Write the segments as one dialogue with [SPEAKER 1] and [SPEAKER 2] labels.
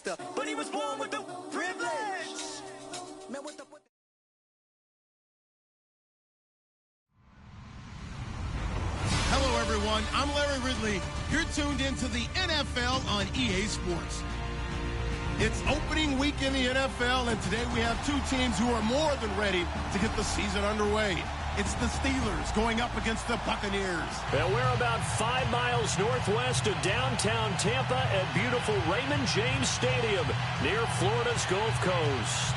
[SPEAKER 1] gangster, but he was born with the privilege. Man, what the...
[SPEAKER 2] Hello, everyone. I'm Larry Ridley. You're tuned into the NFL on EA Sports. It's opening week in the NFL, and today we have two teams who are more than ready to get the season underway. It's the Steelers going up against the Buccaneers.
[SPEAKER 3] And we're about 5 miles northwest of downtown Tampa at beautiful Raymond James Stadium near Florida's Gulf Coast.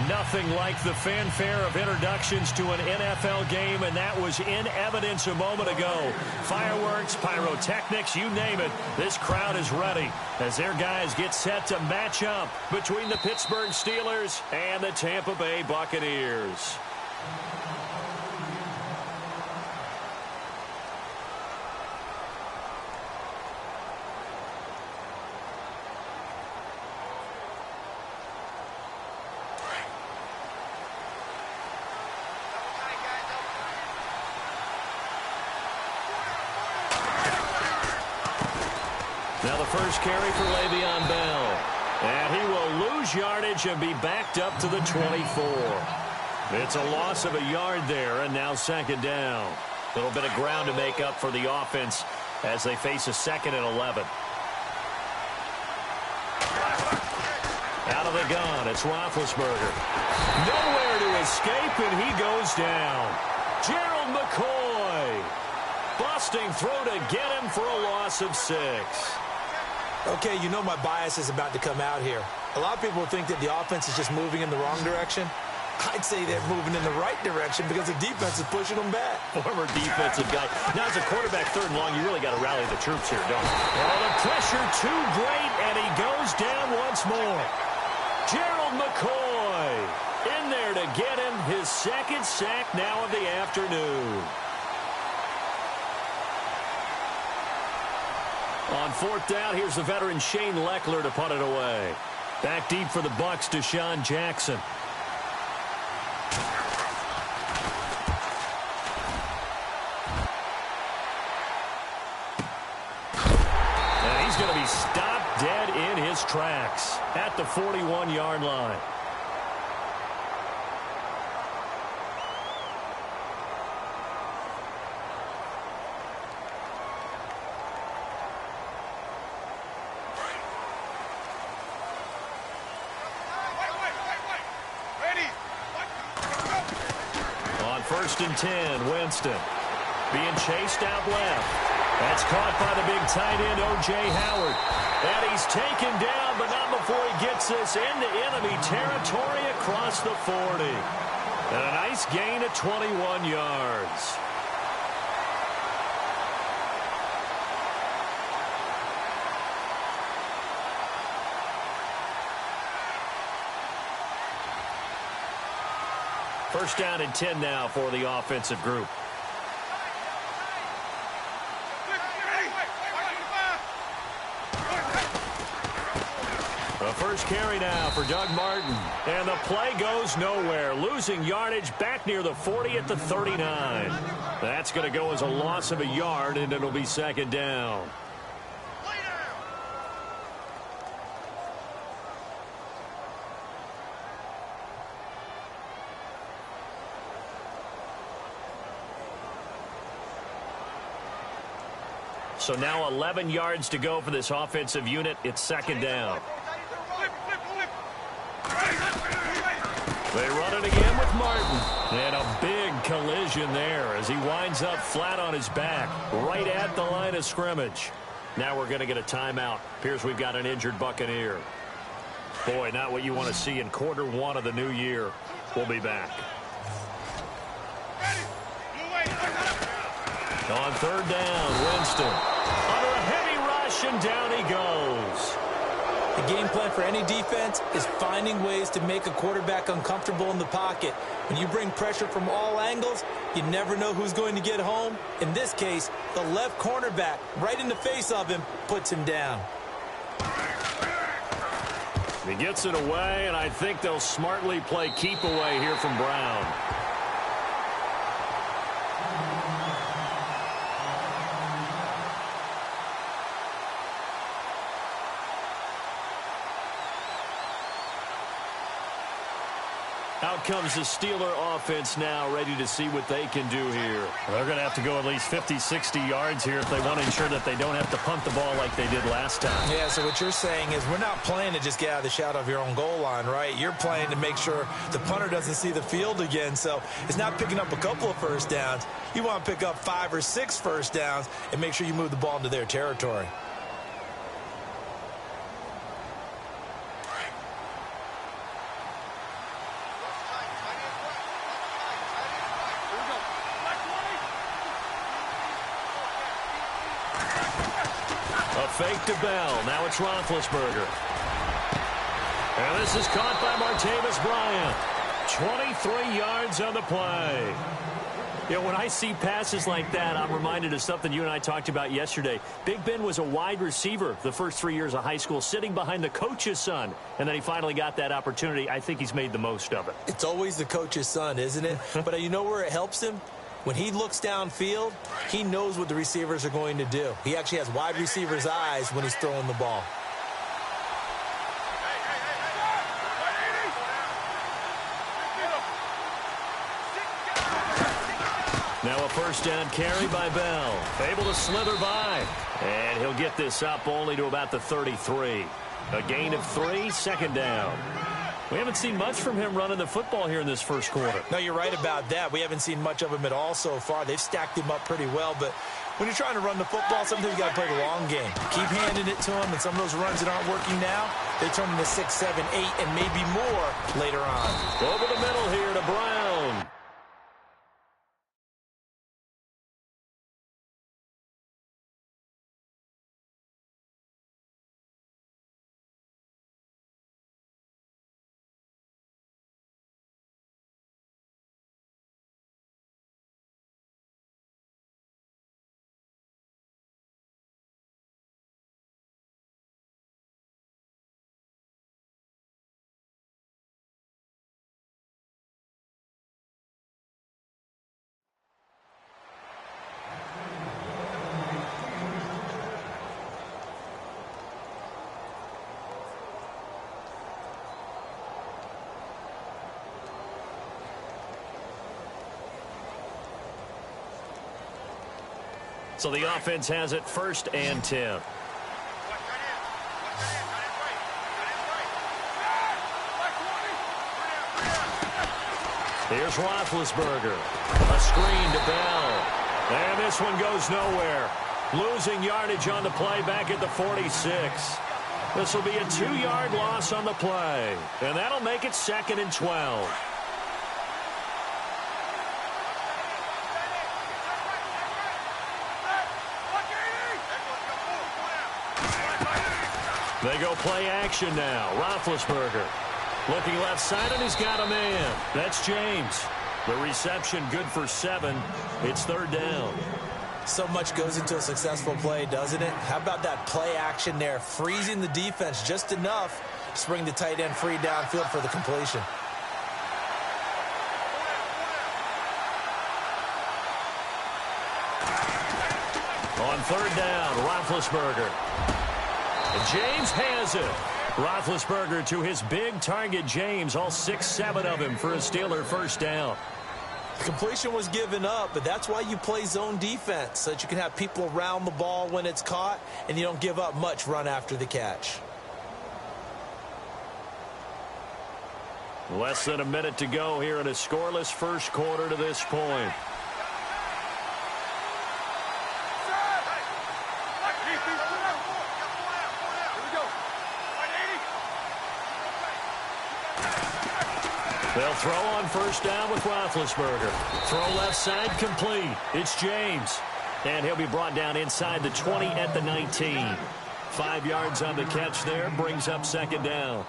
[SPEAKER 3] Nothing like the fanfare of introductions to an NFL game, and that was in evidence a moment ago. Fireworks, pyrotechnics, you name it. This crowd is ready as their guys get set to match up between the Pittsburgh Steelers and the Tampa Bay Buccaneers. Now the first carry for Le'Veon Bell. And he will lose yardage and be backed up to the 24. It's a loss of a yard there, and now second down. A little bit of ground to make up for the offense as they face a 2nd and 11. Out of the gun, it's Roethlisberger. Nowhere to escape, and he goes down. Gerald McCoy. Busting throw to get him for a loss of 6.
[SPEAKER 4] Okay, you know my bias is about to come out here. A lot of people think that the offense is just moving in the wrong direction. I'd say they're moving in the right direction because the defense is pushing them back.
[SPEAKER 3] Former defensive guy. Now, as a quarterback, 3rd and long, you really got to rally the troops here, don't you? Oh, the pressure too great, and he goes down once more. Gerald McCoy in there to get him his 2nd sack now of the afternoon. On 4th down, here's the veteran Shane Leckler to punt it away. Back deep for the Bucs, Deshaun Jackson. And he's going to be stopped dead in his tracks at the 41-yard line. On 1st and 10, Winston being chased out left. That's caught by the big tight end, O.J. Howard. And he's taken down, but not before he gets this into enemy territory across the 40. And a nice gain of 21 yards. First down and 10 now for the offensive group. The first carry now for Doug Martin. And the play goes nowhere. Losing yardage back near the 40 at the 39. That's going to go as a loss of a yard, and it'll be 2nd down. So now 11 yards to go for this offensive unit. It's 2nd down. They run it again with Martin. And a big collision there as he winds up flat on his back right at the line of scrimmage. Now we're going to get a timeout. Appears we've got an injured Buccaneer. Boy, not what you want to see in Q1 of the new year. We'll be back. On 3rd down, Winston. Under a heavy rush, and down he goes.
[SPEAKER 4] The game plan for any defense is finding ways to make a quarterback uncomfortable in the pocket. When you bring pressure from all angles, you never know who's going to get home. In this case, the left cornerback, right in the face of him, puts him down.
[SPEAKER 3] He gets it away, and I think they'll smartly play keep away here from Brown. Out comes the Steeler offense now, ready to see what they can do here.
[SPEAKER 5] Well, they're going to have to go at least 50, 60 yards here if they want to ensure that they don't have to punt the ball like they did last time.
[SPEAKER 4] Yeah, so what you're saying is we're not playing to just get out of the shadow of your own goal line, right? You're playing to make sure the punter doesn't see the field again. So it's not picking up a couple of first downs. You want to pick up 5 or 6 first downs and make sure you move the ball into their territory.
[SPEAKER 3] A fake to Bell. Now it's Roethlisberger. And this is caught by Martavis Bryant. 23 yards on the play. You know, when I see passes like that, I'm reminded of something you and I talked about yesterday. Big Ben was a wide receiver the first 3 years of high school, sitting behind the coach's son. And then he finally got that opportunity. I think he's made the most of it.
[SPEAKER 4] It's always the coach's son, isn't it? But you know where it helps him? When he looks downfield, he knows what the receivers are going to do. He actually has wide receivers' eyes when he's throwing the ball.
[SPEAKER 3] Now a first down carry by Bell. Able to slither by. And he'll get this up only to about the 33. A gain of 3, second down. We haven't seen much from him running the football here in this first quarter.
[SPEAKER 4] No, you're right about that. We haven't seen much of him at all so far. They've stacked him up pretty well, but when you're trying to run the football, sometimes you got to play the long game. Keep handing it to him, and some of those runs that aren't working now, they turn into 6, 7, 8, and maybe more later on.
[SPEAKER 3] Over the middle here to Brown. So the offense has it first and 10. Here's Roethlisberger. A screen to Bell. And this one goes nowhere. Losing yardage on the play back at the 46. This will be a 2-yard loss on the play. And that'll make it 2nd and 12. They go play action now. Roethlisberger looking left side, and he's got a man. That's James. The reception good for 7. It's 3rd down.
[SPEAKER 4] So much goes into a successful play, doesn't it? How about that play action there? Freezing the defense just enough to bring the tight end free downfield for the completion.
[SPEAKER 3] On 3rd down, Roethlisberger. And James has it. Roethlisberger to his big target, James. All 6, 7 of him for a Steeler first down.
[SPEAKER 4] The completion was given up, but that's why you play zone defense, so that you can have people around the ball when it's caught, and you don't give up much run after the catch.
[SPEAKER 3] Less than a minute to go here in a scoreless first quarter to this point. They'll throw on first down with Roethlisberger. Throw left side complete. It's James. And he'll be brought down inside the 20 at the 19. 5 yards on the catch there. Brings up 2nd down.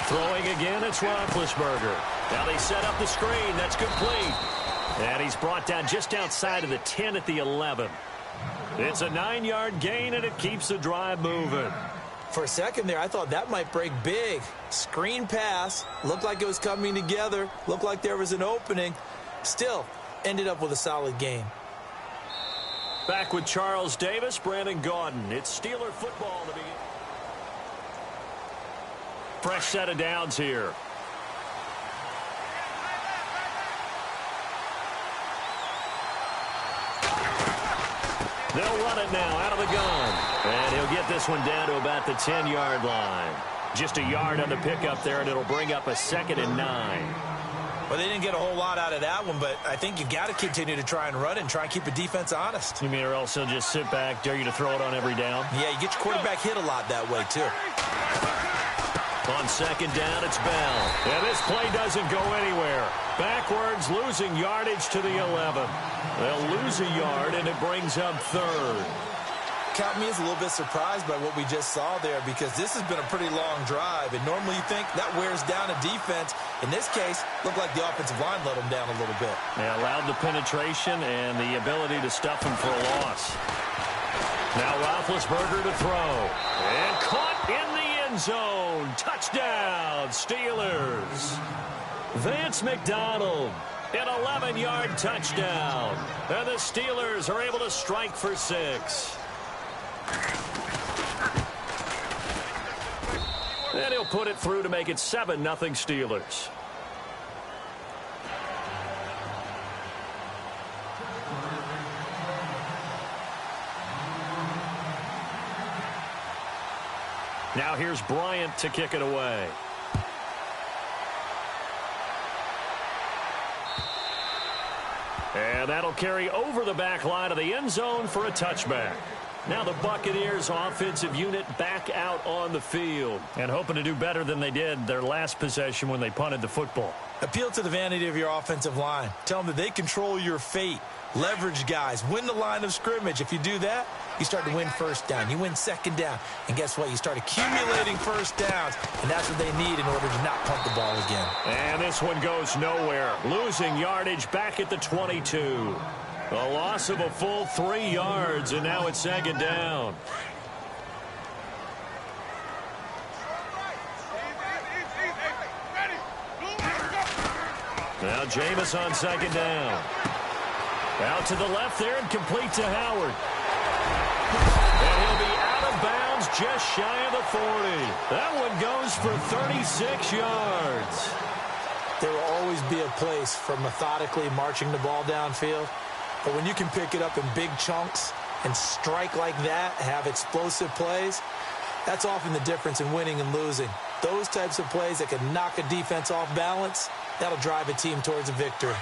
[SPEAKER 3] Throwing again, it's Roethlisberger. Now they set up the screen. That's complete. And he's brought down just outside of the 10 at the 11. It's a 9-yard gain, and it keeps the drive moving.
[SPEAKER 4] For a second there, I thought that might break big. Screen pass. Looked like it was coming together. Looked like there was an opening. Still, ended up with a solid game.
[SPEAKER 3] Back with Charles Davis, Brandon Gaudin. It's Steeler football to begin. Fresh set of downs here. They'll run it now out of the gun. And he'll get this one down to about the 10-yard line. Just a yard on the pickup there, and it'll bring up a 2nd and 9.
[SPEAKER 4] Well, they didn't get a whole lot out of that one, but I think you got to continue to try and run it and try and keep the defense honest.
[SPEAKER 3] You mean or else he'll just sit back, dare you to throw it on every down?
[SPEAKER 4] Yeah, you get your quarterback hit a lot that way, too.
[SPEAKER 3] On 2nd down, it's Bell. And this play doesn't go anywhere. Backwards, losing yardage to the 11. They'll lose a yard, and it brings up 3rd.
[SPEAKER 4] Count me as a little bit surprised by what we just saw there, because this has been a pretty long drive, and normally you think that wears down a defense. In this case, looked like the offensive line let them down a little bit.
[SPEAKER 3] They allowed the penetration and the ability to stuff him for a loss. Now Roethlisberger to throw. And caught in the end zone. Touchdown, Steelers. Vance McDonald, an 11-yard touchdown. And the Steelers are able to strike for 6. And he'll put it through to make it 7-0 Steelers. Now here's Bryant to kick it away. And that'll carry over the back line of the end zone for a touchback. Now the Buccaneers offensive unit back out on the field and hoping to do better than they did their last possession when they punted the football.
[SPEAKER 4] Appeal to the vanity of your offensive line. Tell them that they control your fate. Leverage guys. Win the line of scrimmage. If you do that, you start to win 1st down. You win 2nd down. And guess what? You start accumulating 1st downs. And that's what they need in order to not punt the ball again.
[SPEAKER 3] And this one goes nowhere. Losing yardage back at the 22. A loss of a full 3 yards, and now it's 2nd down. Now Jameis on 2nd down. Out to the left there and complete to Howard. And he'll be out of bounds just shy of the 40. That one goes for 36 yards.
[SPEAKER 4] There will always be a place for methodically marching the ball downfield. But when you can pick it up in big chunks and strike like that, have explosive plays, that's often the difference in winning and losing. Those types of plays that can knock a defense off balance, that'll drive a team towards a victory.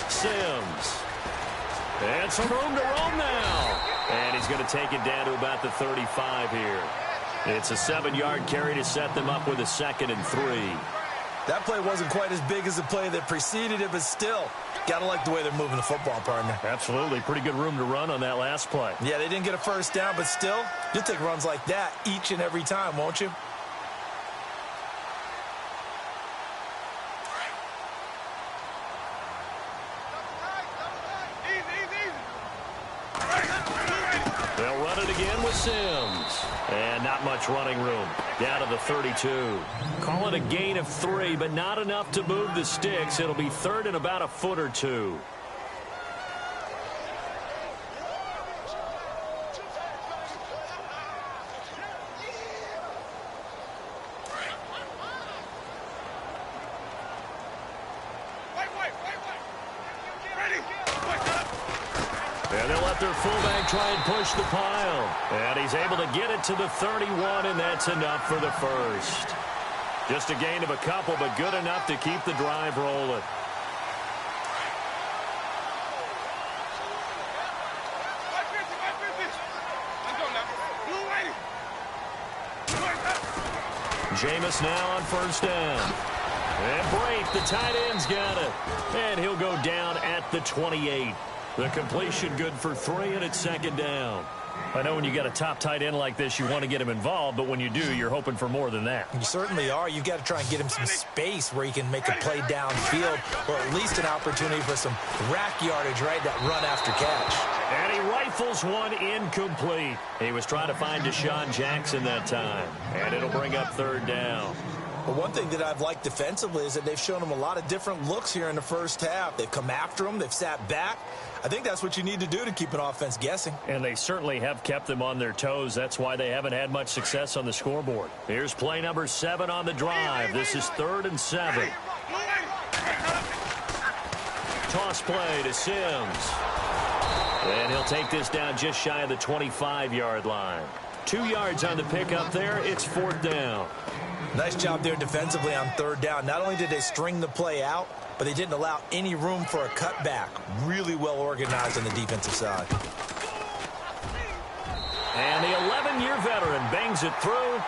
[SPEAKER 3] Sims. And some room to roam now. And he's going to take it down to about the 35 here. It's a 7-yard carry to set them up with a 2nd and 3.
[SPEAKER 4] That play wasn't quite as big as the play that preceded it, but still, got to like the way they're moving the football, partner.
[SPEAKER 3] Absolutely. Pretty good room to run on that last play.
[SPEAKER 4] Yeah, they didn't get a 1st down, but still, you'll take runs like that each and every time, won't you?
[SPEAKER 3] They'll run it again with Sims. And not much running room. Down to the 32. Call it a gain of 3, but not enough to move the sticks. It'll be 3rd and about a foot or 2. And they'll let their fullback try and push the pile. And he's able to get it to the 31, and that's enough for the 1st. Just a gain of a couple, but good enough to keep the drive rolling. Jameis now on 1st down. And Brate, the tight end's got it. And he'll go down at the 28. The completion good for 3, and it's 2nd down. I know when you got a top tight end like this, you want to get him involved, but when you do, you're hoping for more than that.
[SPEAKER 4] You certainly are. You've got to try and get him some space where he can make a play downfield, or at least an opportunity for some rack yardage, right? That run after catch.
[SPEAKER 3] And he rifles one incomplete. He was trying to find Deshaun Jackson that time, and it'll bring up 3rd down.
[SPEAKER 4] Well, one thing that I've liked defensively is that they've shown him a lot of different looks here in the first half. They've come after him. They've sat back. I think that's what you need to do to keep an offense guessing.
[SPEAKER 3] And they certainly have kept them on their toes. That's why they haven't had much success on the scoreboard. Here's play number 7 on the drive. This is 3rd and 7. Toss play to Sims. And he'll take this down just shy of the 25-yard line. 2 yards on the pickup there. It's 4th down.
[SPEAKER 4] Nice job there defensively on 3rd down. Not only did they string the play out, but they didn't allow any room for a cutback. Really well organized on the defensive side.
[SPEAKER 3] And the 11-year veteran bangs it through.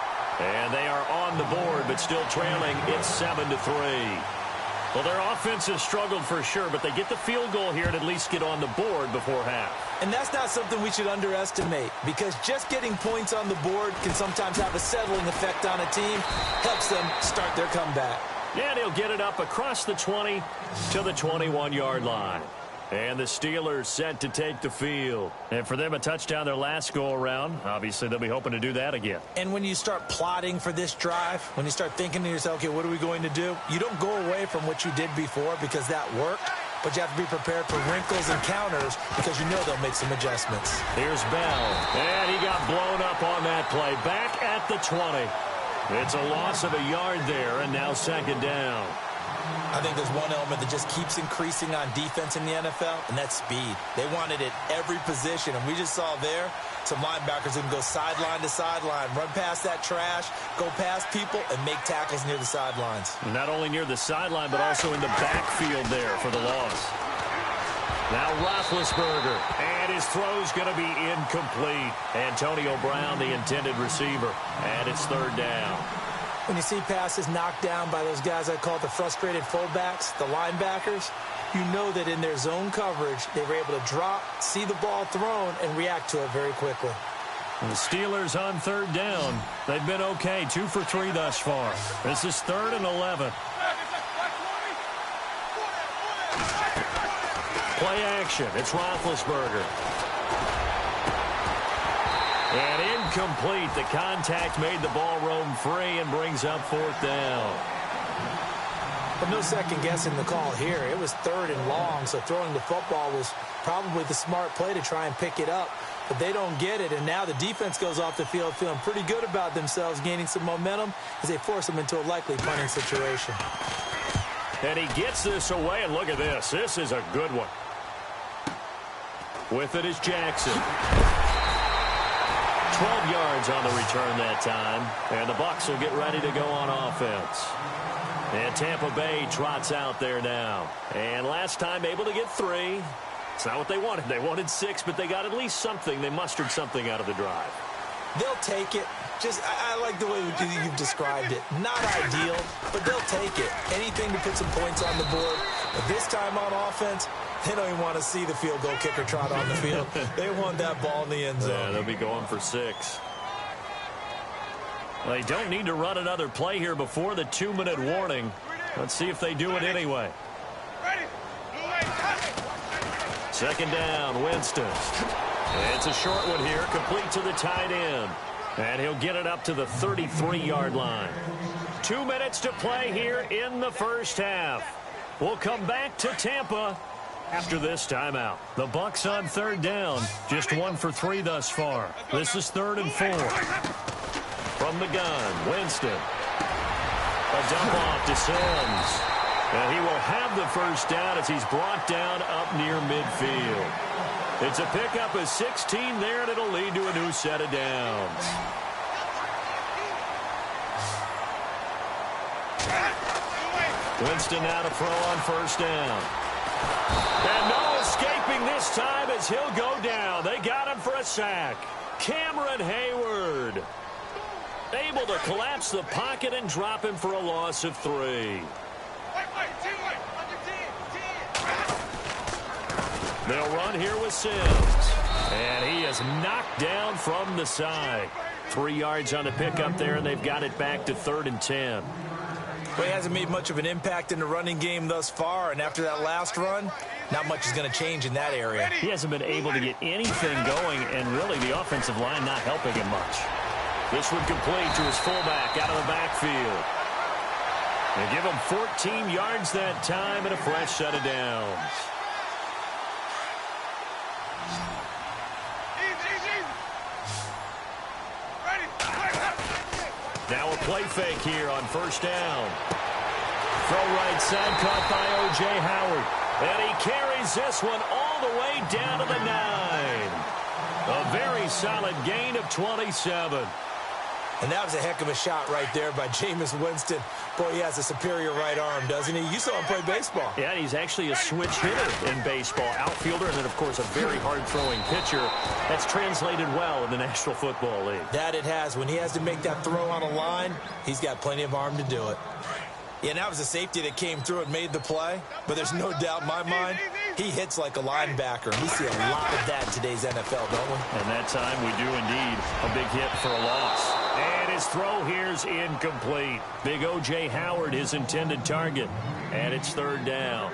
[SPEAKER 3] And they are on the board, but still trailing. It's 7-3. Well, their offense has struggled for sure, but they get the field goal here and at least get on the board before half.
[SPEAKER 4] And that's not something we should underestimate, because just getting points on the board can sometimes have a settling effect on a team. Helps them start their comeback.
[SPEAKER 3] And he'll get it up across the 20 to the 21-yard line. And the Steelers set to take the field. And for them, a touchdown their last go-around. Obviously, they'll be hoping to do that again.
[SPEAKER 4] And when you start plotting for this drive, when you start thinking to yourself, okay, what are we going to do? You don't go away from what you did before because that worked. But you have to be prepared for wrinkles and counters because you know they'll make some adjustments.
[SPEAKER 3] Here's Bell. And he got blown up on that play. Back at the 20. It's a loss of a yard there, and now 2nd down.
[SPEAKER 4] I think there's one element that just keeps increasing on defense in the NFL, and that's speed. They want it at every position, and we just saw there some linebackers who can go sideline to sideline, run past that trash, go past people, and make tackles near the sidelines.
[SPEAKER 3] Not only near the sideline, but also in the backfield there for the loss. Now Roethlisberger, and his throw's going to be incomplete. Antonio Brown, the intended receiver, and it's 3rd down.
[SPEAKER 4] When you see passes knocked down by those guys I call the frustrated fullbacks, the linebackers, you know that in their zone coverage, they were able to drop, see the ball thrown, and react to it very quickly.
[SPEAKER 3] And the Steelers on 3rd down. They've been okay, 2 for 3 thus far. This is 3rd and 11. Play action. It's Roethlisberger. And incomplete. The contact made the ball roam free and brings up 4th down.
[SPEAKER 4] But no second guessing the call here. It was 3rd and long, so throwing the football was probably the smart play to try and pick it up. But they don't get it, and now the defense goes off the field feeling pretty good about themselves, gaining some momentum as they force them into a likely punting situation.
[SPEAKER 3] And he gets this away, and look at this. This is a good one. With it is Jackson. 12 yards on the return that time. And the Bucs will get ready to go on offense. And Tampa Bay trots out there now. And last time able to get 3. It's not what they wanted. They wanted 6, but they got at least something. They mustered something out of the drive.
[SPEAKER 4] They'll take it. Just, I like the way you've described it. Not ideal, but they'll take it. Anything to put some points on the board. But this time on offense, they don't even want to see the field goal kicker trot on the field. They want that ball in the end zone.
[SPEAKER 3] Yeah, they'll be going for 6. They don't need to run another play here before the 2-minute warning. Let's see if they do it anyway. 2nd down, Winston. It's a short one here, complete to the tight end. And he'll get it up to the 33-yard line. 2 minutes to play here in the first half. We'll come back to Tampa after this timeout. The Bucs on 3rd down, just 1 for 3 thus far. This is 3rd and 4. From the gun, Winston. A dump off to Sims. And he will have the first down as he's brought down up near midfield. It's a pickup of 16 there, and it'll lead to a new set of downs. Winston now to throw on 1st down. And no escaping this time as he'll go down. They got him for a sack. Cameron Hayward able to collapse the pocket and drop him for a loss of 3. They'll run here with Sims. And he is knocked down from the side. 3 yards on the pickup there, and they've got it back to 3rd and 10.
[SPEAKER 4] Well, he hasn't made much of an impact in the running game thus far, and after that last run, not much is going to change in that area.
[SPEAKER 3] He hasn't been able to get anything going, and really the offensive line not helping him much. This one complete to his fullback out of the backfield. They give him 14 yards that time and a fresh set of downs. Now a play fake here on 1st down. Throw right side caught by O.J. Howard. And he carries this one all the way down to the 9. A very solid gain of 27.
[SPEAKER 4] And that was a heck of a shot right there by Jameis Winston. Boy, he has a superior right arm, doesn't he? You saw him play baseball.
[SPEAKER 3] Yeah, he's actually a switch hitter in baseball. Outfielder, and then, of course, a very hard-throwing pitcher. That's translated well in the National Football League.
[SPEAKER 4] That it has. When he has to make that throw on a line, he's got plenty of arm to do it. Yeah, and that was a safety that came through and made the play. But there's no doubt in my mind, he hits like a linebacker. We see a lot of that in today's NFL, don't we?
[SPEAKER 3] And that time we do indeed. A big hit for a loss. And his throw here's incomplete. Big O.J. Howard, his intended target. And it's 3rd down.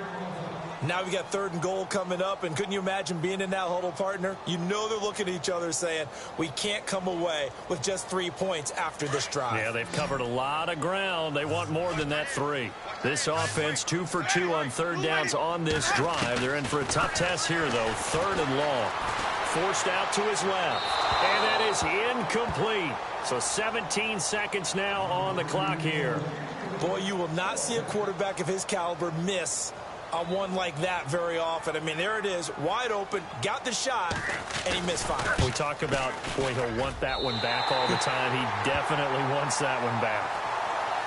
[SPEAKER 4] Now we got 3rd and goal coming up, and couldn't you imagine being in that huddle, partner? You know they're looking at each other saying, we can't come away with just 3 points after this drive.
[SPEAKER 3] Yeah, they've covered a lot of ground. They want more than that 3. This offense 2 for 2 on 3rd downs on this drive. They're in for a tough test here, though. 3rd and long. Forced out to his left. And that is incomplete. So 17 seconds now on the clock here.
[SPEAKER 4] Boy, you will not see a quarterback of his caliber miss on one like that very often. I mean, there it is, wide open, got the shot, and he misfired.
[SPEAKER 3] We talk about, boy, he'll want that one back all the time. He definitely wants that one back.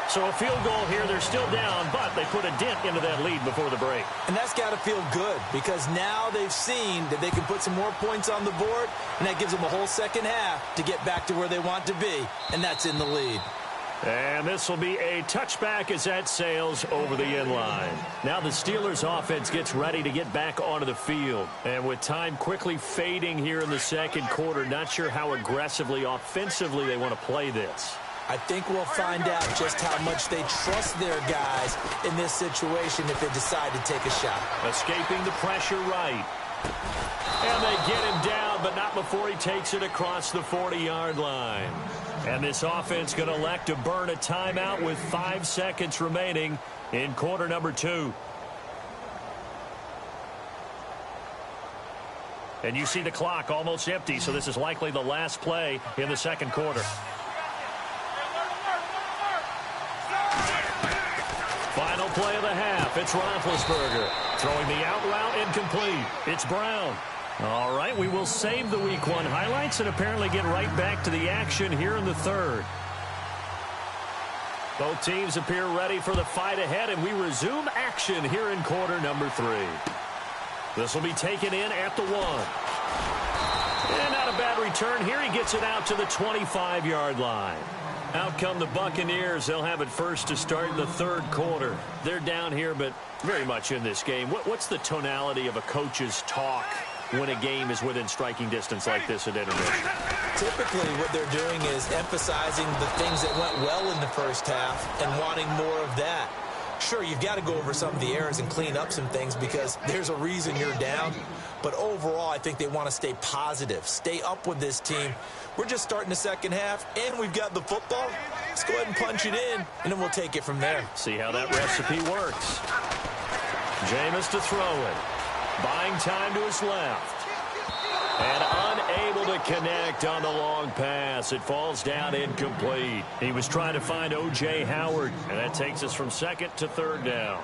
[SPEAKER 3] So a field goal here, they're still down, but they put a dent into that lead before the break.
[SPEAKER 4] And that's got to feel good, because now they've seen that they can put some more points on the board, and that gives them a whole second half to get back to where they want to be, and that's in the lead.
[SPEAKER 3] And this will be a touchback as that sails over the end line. Now the Steelers offense gets ready to get back onto the field. And with time quickly fading here in the 2nd quarter, not sure how aggressively, offensively they want to play this.
[SPEAKER 4] I think we'll find out just how much they trust their guys in this situation if they decide to take a shot.
[SPEAKER 3] Escaping the pressure right. And they get him down, but not before he takes it across the 40-yard line. And this offense going to elect to burn a timeout with 5 seconds remaining in quarter number 2. And you see the clock almost empty, so this is likely the last play in the 2nd quarter. Final play of the half. It's Roethlisberger throwing the out route incomplete. It's Brown. All right, we will save the Week 1 highlights and apparently get right back to the action here in the 3rd. Both teams appear ready for the fight ahead, and we resume action here in quarter number 3. This will be taken in at the 1. And not a bad return here. He gets it out to the 25-yard line. Out come the Buccaneers. They'll have it first to start in the 3rd quarter. They're down here, but very much in this game. What's the tonality of a coach's talk when a game is within striking distance like this at intermission?
[SPEAKER 4] Typically, what they're doing is emphasizing the things that went well in the first half and wanting more of that. Sure, you've got to go over some of the errors and clean up some things because there's a reason you're down. But overall, I think they want to stay positive, stay up with this team. We're just starting the 2nd half, and we've got the football. Let's go ahead and punch it in, and then we'll take it from there.
[SPEAKER 3] See how that recipe works. Jameis to throw it. Buying time to his left. And unable to connect on the long pass. It falls down incomplete. He was trying to find O.J. Howard, and that takes us from 2nd to 3rd down.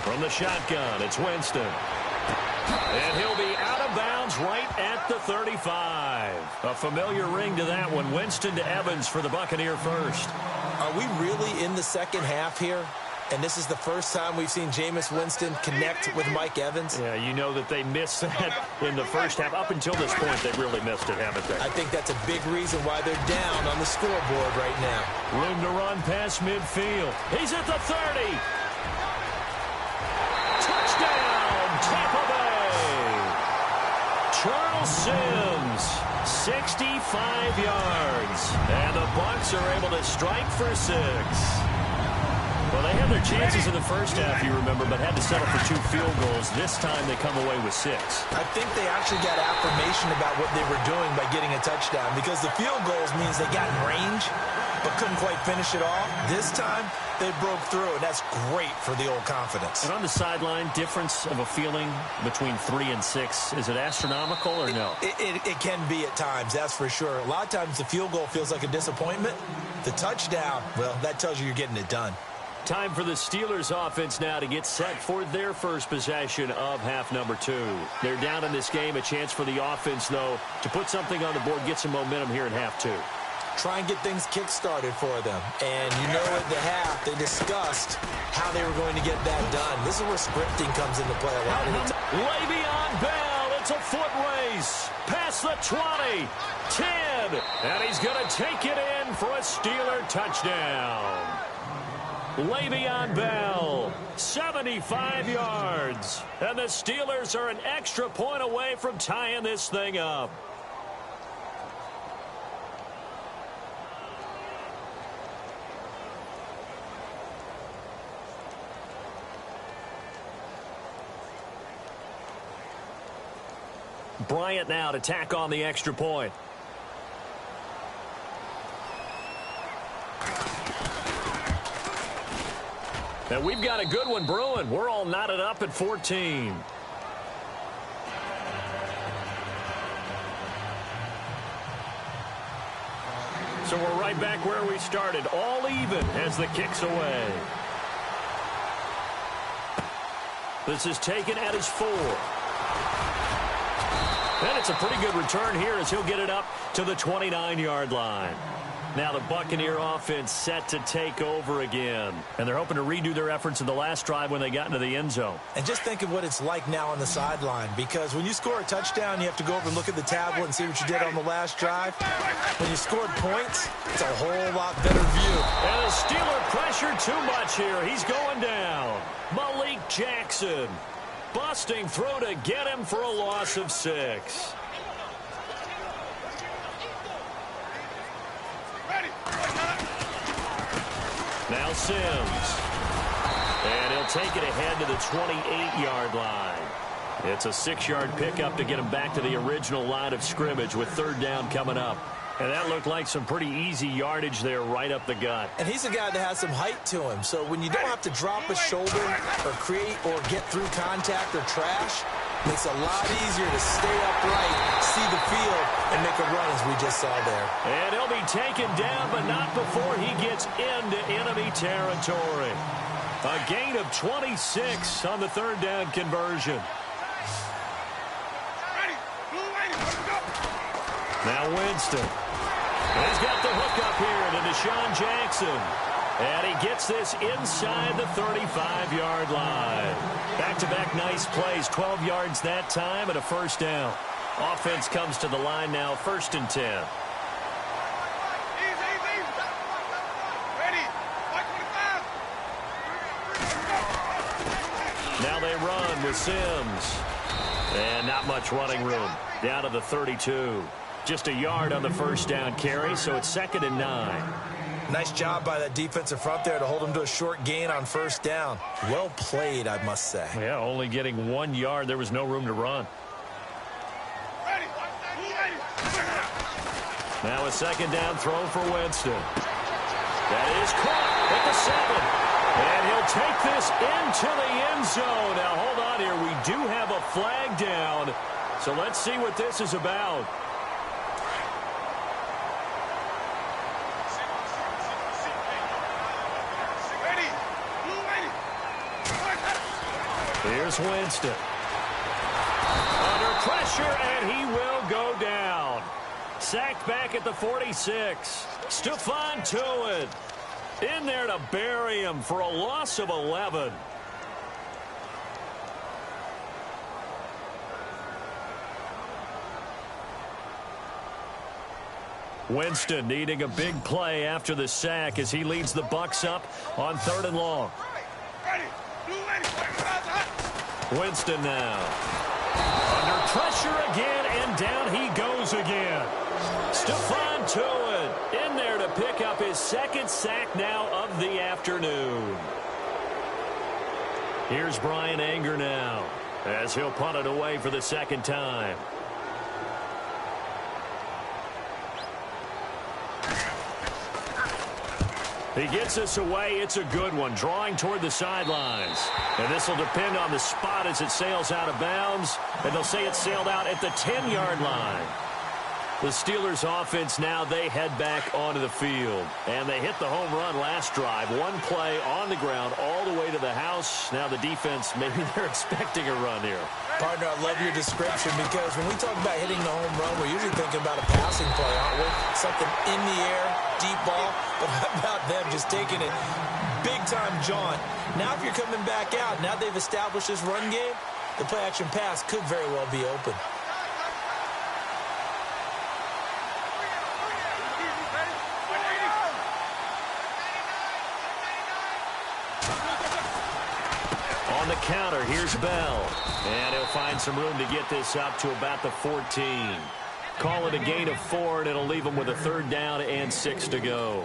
[SPEAKER 3] From the shotgun, it's Winston. And he'll be out of bounds right at the 35. A familiar ring to that one. Winston to Evans for the Buccaneer first.
[SPEAKER 4] Are we really in the 2nd half here? And this is the first time we've seen Jameis Winston connect with Mike Evans.
[SPEAKER 3] Yeah, you know that they missed that in the first half. Up until this point, they've really missed it, haven't they?
[SPEAKER 4] I think that's a big reason why they're down on the scoreboard right now.
[SPEAKER 3] Room to run past midfield. He's at the 30. Touchdown, Tampa Bay. Charles Sims, 65 yards. And the Bucs are able to strike for 6. Well, they had their chances in the first half, you remember, but had to settle for 2 field goals. This time they come away with 6.
[SPEAKER 4] I think they actually got affirmation about what they were doing by getting a touchdown, because the field goals means they got in range but couldn't quite finish it off. This time they broke through, and that's great for the old confidence.
[SPEAKER 3] And on the sideline, difference of a feeling between 3 and 6, is it astronomical or no?
[SPEAKER 4] It can be at times, that's for sure. A lot of times the field goal feels like a disappointment. The touchdown, well, that tells you you're getting it done.
[SPEAKER 3] Time for the Steelers offense now to get set for their first possession of half number 2. They're down in this game. A chance for the offense, though, to put something on the board, get some momentum here in half 2.
[SPEAKER 4] Try and get things kick-started for them. And you know at the half, they discussed how they were going to get that done. This is where scripting comes into play a lot of the time.
[SPEAKER 3] Le'Veon Bell, it's a foot race. Past the 20, 10, and he's going to take it in for a Steeler touchdown. Le'Veon Bell, 75 yards. And the Steelers are an extra point away from tying this thing up. Bryant now to tack on the extra point. And we've got a good one brewing. We're all knotted up at 14. So we're right back where we started, all even as the kick's away. This is taken at his 4. And it's a pretty good return here as he'll get it up to the 29-yard line. Now the Buccaneer offense set to take over again. And they're hoping to redo their efforts in the last drive when they got into the end zone.
[SPEAKER 4] And just think of what it's like now on the sideline, because when you score a touchdown, you have to go over and look at the tablet and see what you did on the last drive. When you scored points, it's a whole lot better view.
[SPEAKER 3] And the Steeler pressure too much here. He's going down. Malik Jackson busting through to get him for a loss of 6. Now Sims. And he'll take it ahead to the 28-yard line. It's a 6-yard pickup to get him back to the original line of scrimmage with 3rd down coming up. And that looked like some pretty easy yardage there right up the gut.
[SPEAKER 4] And he's a guy that has some height to him. So when you don't have to drop a shoulder or create or get through contact or trash, it makes it a lot easier to stay upright, see the field, and make a run as we just saw there.
[SPEAKER 3] And he'll be taken down, but not before he gets into enemy territory. A gain of 26 on the 3rd down conversion. Now Winston. He's got the hook up here to Deshaun Jackson. And he gets this inside the 35-yard line. Back-to-back nice plays, 12 yards that time and a 1st down. Offense comes to the line now, 1st and 10. Now they run with Sims. And not much running room. Down to the 32. Just a yard on the 1st down carry, so it's 2nd and 9.
[SPEAKER 4] Nice job by that defensive front there to hold him to a short gain on 1st down. Well played, I must say.
[SPEAKER 3] Yeah, only getting 1 yard. There was no room to run. Now a 2nd down throw for Winston. That is caught at the 7. And he'll take this into the end zone. Now, hold on here. We do have a flag down. So let's see what this is about. Here's Winston. Under pressure, and he will go down. Sacked back at the 46. Stephon Tuitt. In there to bury him for a loss of 11. Winston needing a big play after the sack as he leads the Bucs up on 3rd and long. Winston now. Under pressure again, and down he goes again. Stephon Tuitt in there to pick up his 2nd sack now of the afternoon. Here's Brian Anger now as he'll punt it away for the 2nd time. He gets this away. It's a good one, drawing toward the sidelines. And this will depend on the spot as it sails out of bounds. And they'll say it sailed out at the 10-yard line. The Steelers offense now, they head back onto the field. And they hit the home run last drive. One play on the ground all the way to the house. Now the defense, maybe they're expecting a run here.
[SPEAKER 4] Partner, I love your description because when we talk about hitting the home run, we're usually thinking about a passing play, aren't we? Something in the air, deep ball. But how about them just taking it big-time jaunt? Now if you're coming back out, now they've established this run game, the play-action pass could very well be open.
[SPEAKER 3] On the counter, here's Bell. And he'll find some room to get this up to about the 14. Call it a gain of 4, and it'll leave them with a 3rd down and 6 to go.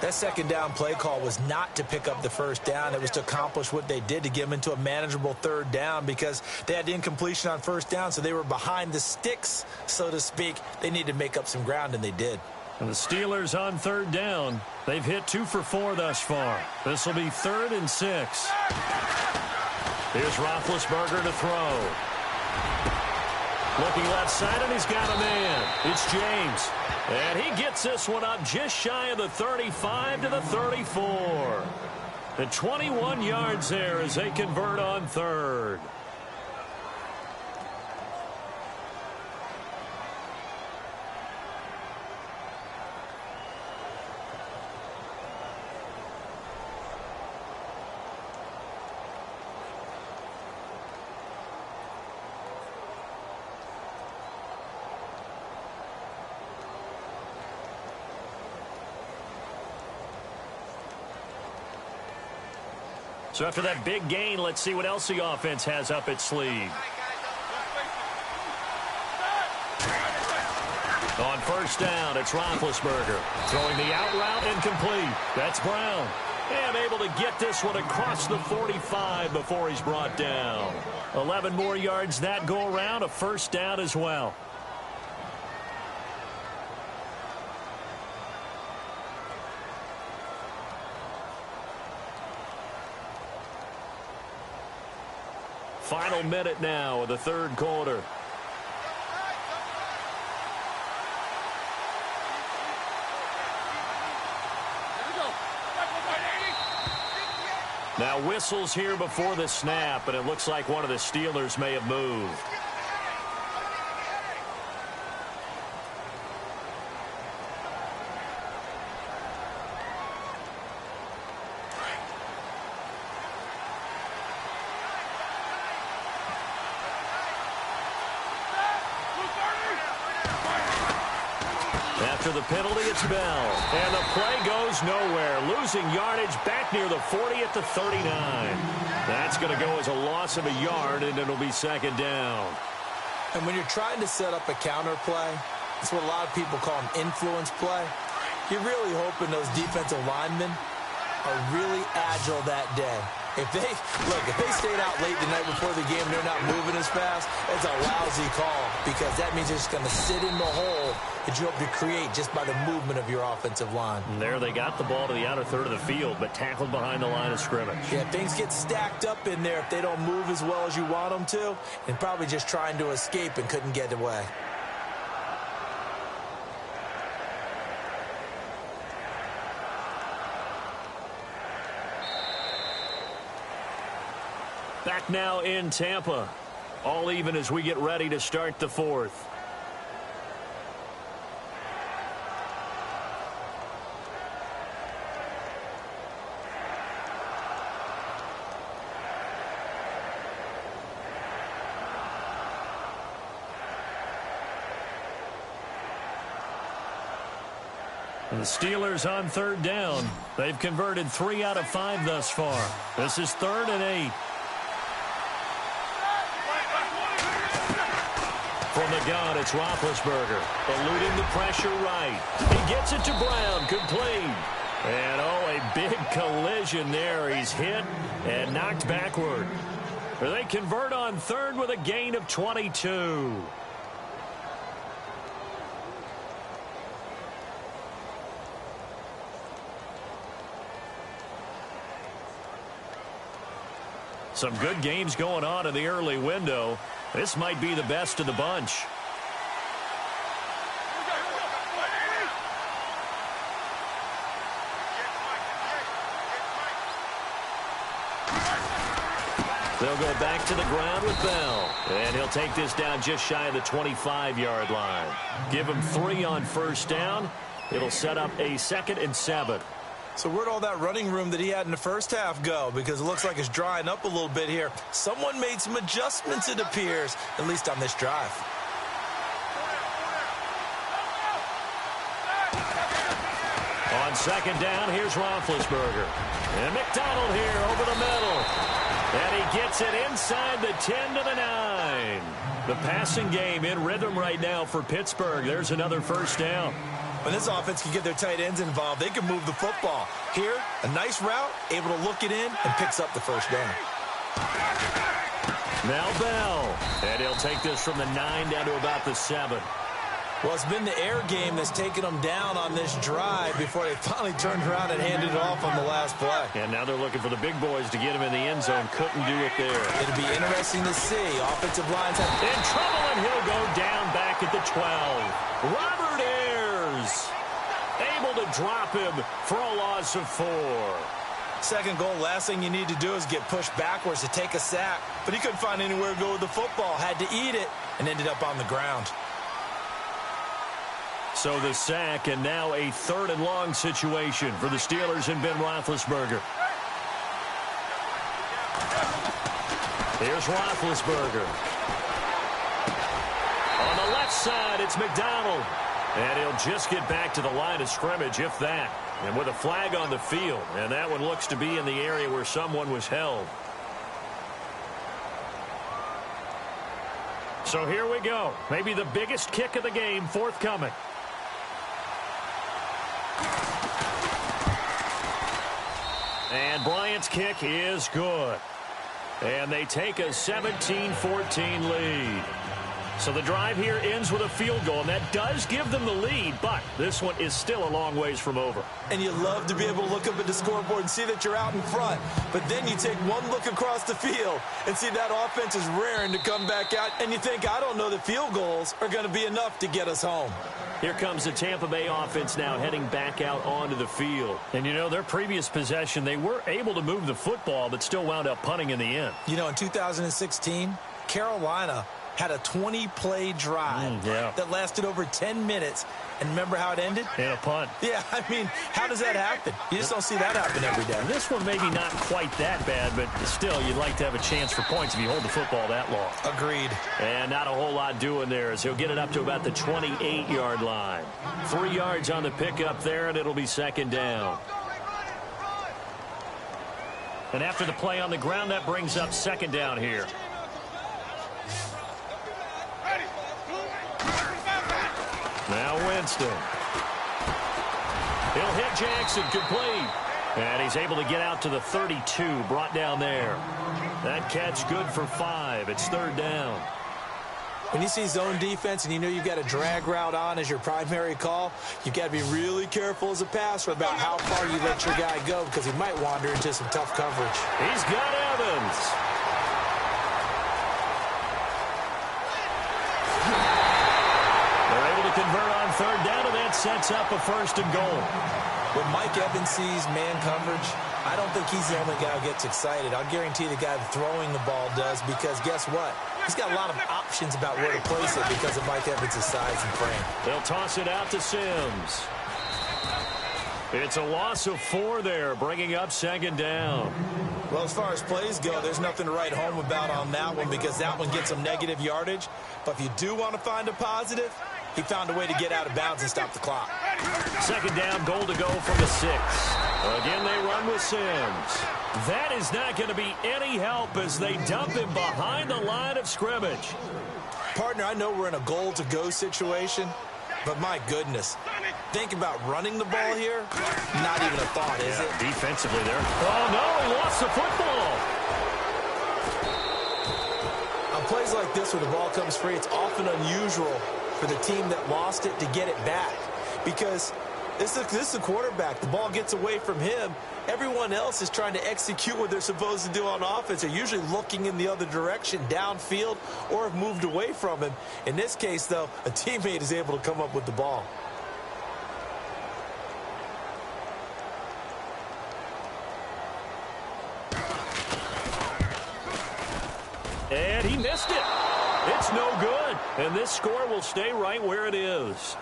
[SPEAKER 4] That 2nd down play call was not to pick up the 1st down. It was to accomplish what they did, to get them into a manageable 3rd down because they had incompletion on 1st down, so they were behind the sticks, so to speak. They needed to make up some ground, and they did.
[SPEAKER 3] And the Steelers on 3rd down. They've hit 2 for 4 thus far. This will be 3rd and 6. Here's Roethlisberger to throw. Looking left side, and he's got a man. It's James. And he gets this one up just shy of the 35 to the 34. The 21 yards there as they convert on 3rd. So after that big gain, let's see what else the offense has up its sleeve. On 1st down, it's Roethlisberger. Throwing the out route incomplete. That's Brown. And able to get this one across the 45 before he's brought down. 11 more yards that go around, a 1st down as well. Final minute now of the 3rd quarter. Now whistles here before the snap, and it looks like one of the Steelers may have moved. After the penalty, it's Bell. And the play goes nowhere. Losing yardage back near the 40 at the 39. That's going to go as a loss of a yard, and it'll be 2nd down.
[SPEAKER 4] And when you're trying to set up a counter play, it's what a lot of people call an influence play. You're really hoping those defensive linemen are really agile that day. If they stayed out late the night before the game and they're not moving as fast, it's a lousy call because that means they're just going to sit in the hole that you hope to create just by the movement of your offensive line.
[SPEAKER 3] And there they got the ball to the outer 3rd of the field, but tackled behind the line of scrimmage.
[SPEAKER 4] Yeah, things get stacked up in there if they don't move as well as you want them to, and probably just trying to escape and couldn't get away.
[SPEAKER 3] Back now in Tampa. All even as we get ready to start the 4th. The Steelers on third down. They've converted 3 out of 5 thus far. This is 3rd and 8. From the gun, it's Roethlisberger. Eluding the pressure right. He gets it to Brown. Complete. And, oh, a big collision there. He's hit and knocked backward. They convert on 3rd with a gain of 22. Some good games going on in the early window. This might be the best of the bunch. They'll go back to the ground with Bell. And he'll take this down just shy of the 25-yard line. Give him 3 on first down. It'll set up a 2nd and 7.
[SPEAKER 4] So where'd all that running room that he had in the first half go? Because it looks like it's drying up a little bit here. Someone made some adjustments, it appears, at least on this drive.
[SPEAKER 3] On 2nd down, here's Roethlisberger. And McDonald here over the middle. And he gets it inside the 10 to the 9. The passing game in rhythm right now for Pittsburgh. There's another first down.
[SPEAKER 4] When this offense can get their tight ends involved, they can move the football. Here, a nice route, able to look it in, and picks up the first down.
[SPEAKER 3] Now Bell. And he'll take this from the 9 down to about the 7.
[SPEAKER 4] Well, it's been the air game that's taken them down on this drive before they finally turned around and handed it off on the last play.
[SPEAKER 3] And now they're looking for the big boys to get him in the end zone. Couldn't do it there.
[SPEAKER 4] It'll be interesting to see. Offensive lines have
[SPEAKER 3] in trouble, and he'll go down back at the 12. Robert Ayers able to drop him for a loss of 4.
[SPEAKER 4] Second goal, last thing you need to do is get pushed backwards to take a sack. But he couldn't find anywhere to go with the football. Had to eat it and ended up on the ground.
[SPEAKER 3] So the sack, and now a 3rd and long situation for the Steelers and Ben Roethlisberger. Here's Roethlisberger. On the left side, it's McDonald. And he'll just get back to the line of scrimmage, if that. And with a flag on the field. And that one looks to be in the area where someone was held. So here we go. Maybe the biggest kick of the game forthcoming. And Bryant's kick is good. And they take a 17-14 lead. So the drive here ends with a field goal, and that does give them the lead, but this one is still a long ways from over.
[SPEAKER 4] And you love to be able to look up at the scoreboard and see that you're out in front. But then you take one look across the field and see that offense is raring to come back out, and you think, I don't know that field goals are going to be enough to get us home.
[SPEAKER 3] Here comes the Tampa Bay offense now heading back out onto the field. And, you know, their previous possession, they were able to move the football, but still wound up punting in the end.
[SPEAKER 4] You know, in 2016, Carolina had a 20-play drive that lasted over 10 minutes. And remember how it ended?
[SPEAKER 3] In a punt.
[SPEAKER 4] Yeah, I mean, how does that happen? You just don't see that happen every day.
[SPEAKER 3] This one maybe not quite that bad, but still, you'd like to have a chance for points if you hold the football that long.
[SPEAKER 4] Agreed.
[SPEAKER 3] And not a whole lot doing there as he'll get it up to about the 28-yard line. 3 yards on the pickup there, and it'll be 2nd down. And after the play on the ground, that brings up 2nd down here. Now Winston. He'll hit Jackson, complete. And he's able to get out to the 32, brought down there. That catch good for 5. It's 3rd down.
[SPEAKER 4] When you see zone defense and you know you've got a drag route on as your primary call, you've got to be really careful as a passer about how far you let your guy go because he might wander into some tough coverage.
[SPEAKER 3] He's got Evans. They're able to convert on 3rd down, and that sets up a 1st and goal.
[SPEAKER 4] When Mike Evans sees man coverage, I don't think he's the only guy who gets excited. I'll guarantee the guy throwing the ball does because guess what? He's got a lot of options about where to place it because of Mike Evans' size and frame.
[SPEAKER 3] They'll toss it out to Sims. It's a loss of 4 there, bringing up 2nd down.
[SPEAKER 4] Well, as far as plays go, there's nothing to write home about on that one because that one gets some negative yardage. But if you do want to find a positive, He found a way to get out of bounds and stop the clock.
[SPEAKER 3] Second down, goal to go from the 6. Again, they run with Sims. That is not going to be any help as they dump him behind the line of scrimmage.
[SPEAKER 4] Partner, I know we're in a goal-to-go situation, but my goodness, think about running the ball here? Not even a thought, is it?
[SPEAKER 3] Defensively there. Oh, no, he lost the football.
[SPEAKER 4] On plays like this where the ball comes free, it's often unusual for the team that lost it to get it back because this is a quarterback. The ball gets away from him. Everyone else is trying to execute what they're supposed to do on offense. They're usually looking in the other direction, downfield, or have moved away from him. In this case, though, a teammate is able to come up with the ball.
[SPEAKER 3] And he missed it. It's no good. And this score will stay right where it is.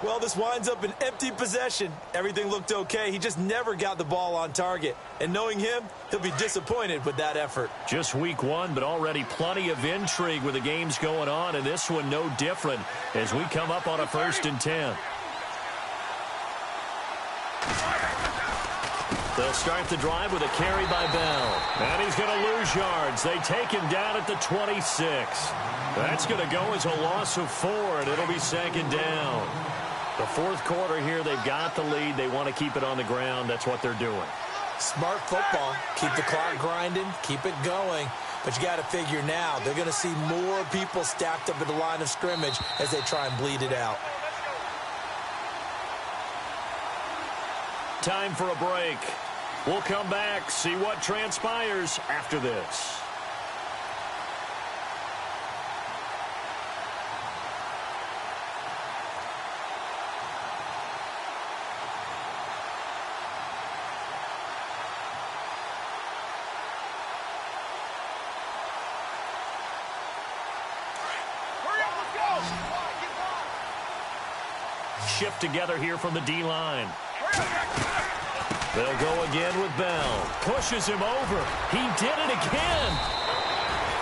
[SPEAKER 4] Well, this winds up an empty possession. Everything looked okay. He just never got the ball on target. And knowing him, he'll be disappointed with that effort.
[SPEAKER 3] Just week 1, but already plenty of intrigue with the games going on. And this one no different as we come up on a 1st and 10. They'll start the drive with a carry by Bell. And he's going to lose yards. They take him down at the 26. That's going to go as a loss of 4, and it'll be 2nd down. The 4th quarter here, they've got the lead. They want to keep it on the ground. That's what they're doing.
[SPEAKER 4] Smart football. Keep the clock grinding. Keep it going. But you got to figure now, they're going to see more people stacked up at the line of scrimmage as they try and bleed it out.
[SPEAKER 3] Time for a break. We'll come back, see what transpires after this. Shift together here from the D-line. They'll go again with Bell. Pushes him over. He did it again.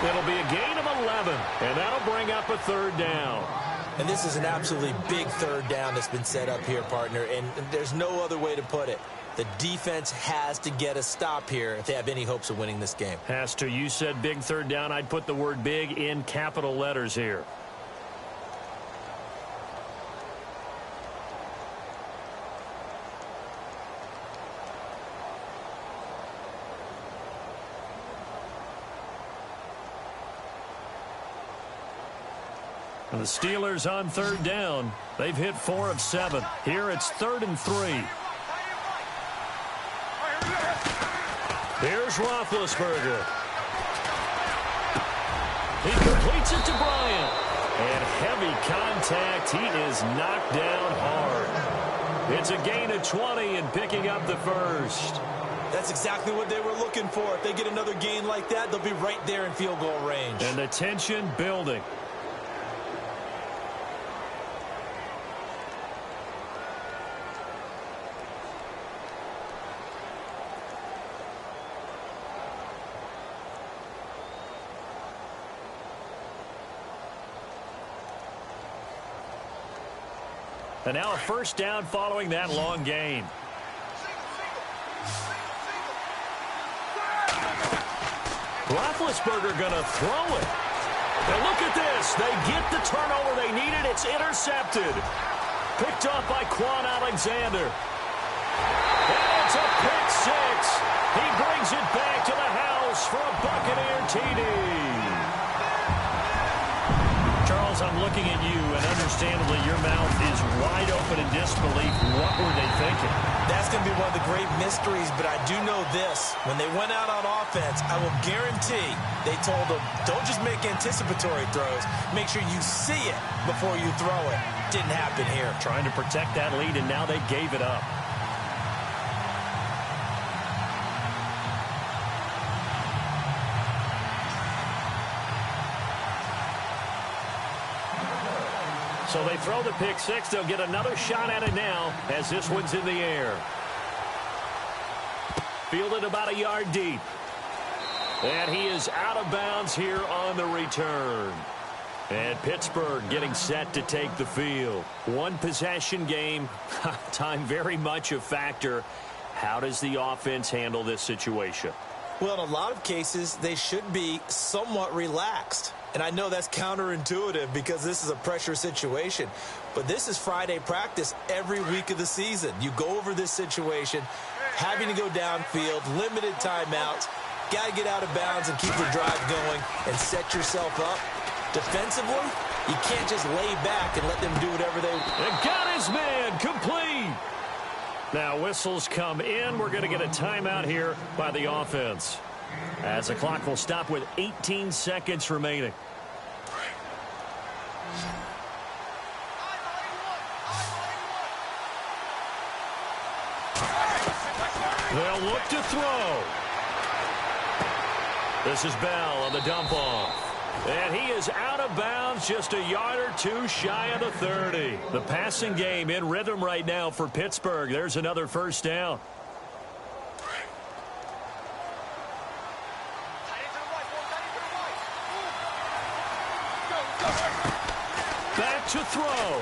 [SPEAKER 3] It'll be a gain of 11, and that'll bring up a 3rd down.
[SPEAKER 4] And this is an absolutely big 3rd down that's been set up here, partner, and there's no other way to put it. The defense has to get a stop here if they have any hopes of winning this game.
[SPEAKER 3] Has to. You said big 3rd down. I'd put the word big in capital letters here. The Steelers on 3rd down. They've hit 4 of 7. Here it's 3rd and 3. Here's Roethlisberger. He completes it to Bryant. And heavy contact. He is knocked down hard. It's a gain of 20 and picking up the 1st.
[SPEAKER 4] That's exactly what they were looking for. If they get another gain like that, they'll be right there in field goal range.
[SPEAKER 3] And the tension building. And now a 1st down following that long gain. Roethlisberger going to throw it. And look at this. They get the turnover they needed. It's intercepted. Picked off by Quan Alexander. And it's a pick 6. He brings it back to the house for a Buccaneer TD. Charles, I'm looking at you, and understandably your mouth is wide open in disbelief. What were they thinking?
[SPEAKER 4] That's going to be one of the great mysteries, but I do know this. When they went out on offense, I will guarantee they told them, don't just make anticipatory throws. Make sure you see it before you throw it. Didn't happen here.
[SPEAKER 3] Trying to protect that lead, and now they gave it up. So they throw the pick 6. They'll get another shot at it now as this one's in the air. Fielded about a yard deep. And he is out of bounds here on the return. And Pittsburgh getting set to take the field. One possession game. Time very much a factor. How does the offense handle this situation?
[SPEAKER 4] Well, in a lot of cases, they should be somewhat relaxed. And I know that's counterintuitive because this is a pressure situation. But this is Friday practice every week of the season. You go over this situation, having to go downfield, limited timeouts, got to get out of bounds and keep the drive going and set yourself up. Defensively, you can't just lay back and let them do whatever they want.
[SPEAKER 3] And got his man complete. Now whistles come in. We're going to get a timeout here by the offense, as the clock will stop with 18 seconds remaining. They'll look to throw. This is Bell on the dump off. And he is out of bounds, just a yard or two shy of the 30. The passing game in rhythm right now for Pittsburgh. There's another first down. Back to throw.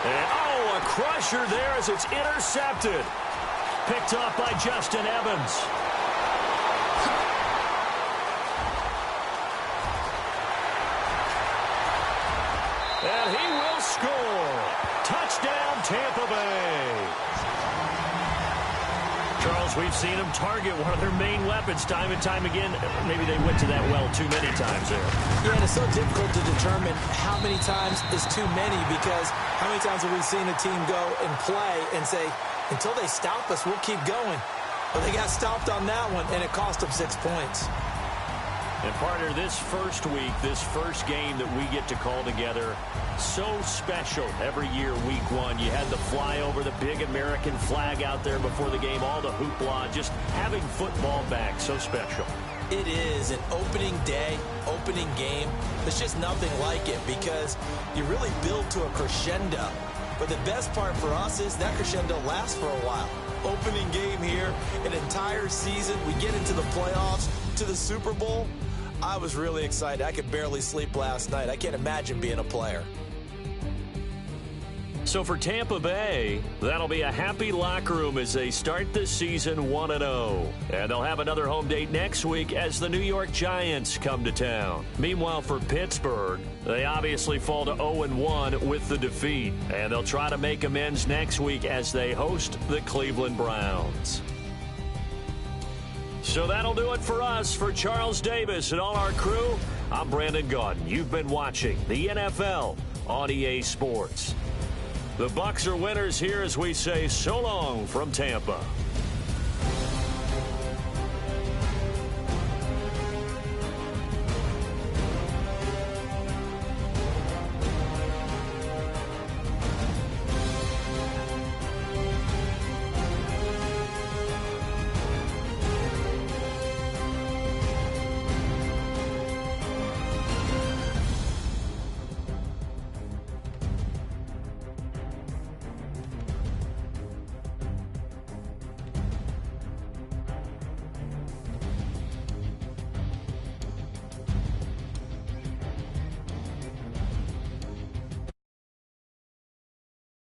[SPEAKER 3] And a crusher there as it's intercepted. Picked off by Justin Evans. And he will score. Touchdown, Tampa Bay. Charles, we've seen them target one of their main weapons time and time again. Maybe they went to that well too many times there.
[SPEAKER 4] Yeah, and it's so difficult to determine how many times is too many, because how many times have we seen a team go and play and say, until they stop us, we'll keep going. But they got stopped on that one, and it cost them 6 points.
[SPEAKER 3] And partner, this first week, this first game that we get to call together, so special every year, week one. You had the flyover, the big American flag out there before the game, all the hoopla, just having football back, so special.
[SPEAKER 4] It is an opening day, opening game. There's just nothing like it because you really build to a crescendo. But the best part for us is that crescendo lasts for a while. Opening game here, an entire season. We get into the playoffs, to the Super Bowl. I was really excited. I could barely sleep last night. I can't imagine being a player.
[SPEAKER 3] So for Tampa Bay, that'll be a happy locker room as they start this season 1-0. And they'll have another home date next week as the New York Giants come to town. Meanwhile, for Pittsburgh, they obviously fall to 0-1 with the defeat. And they'll try to make amends next week as they host the Cleveland Browns. So that'll do it for us. For Charles Davis and all our crew, I'm Brandon Gaudin. You've been watching the NFL on EA Sports. The Bucs are winners here as we say so long from Tampa.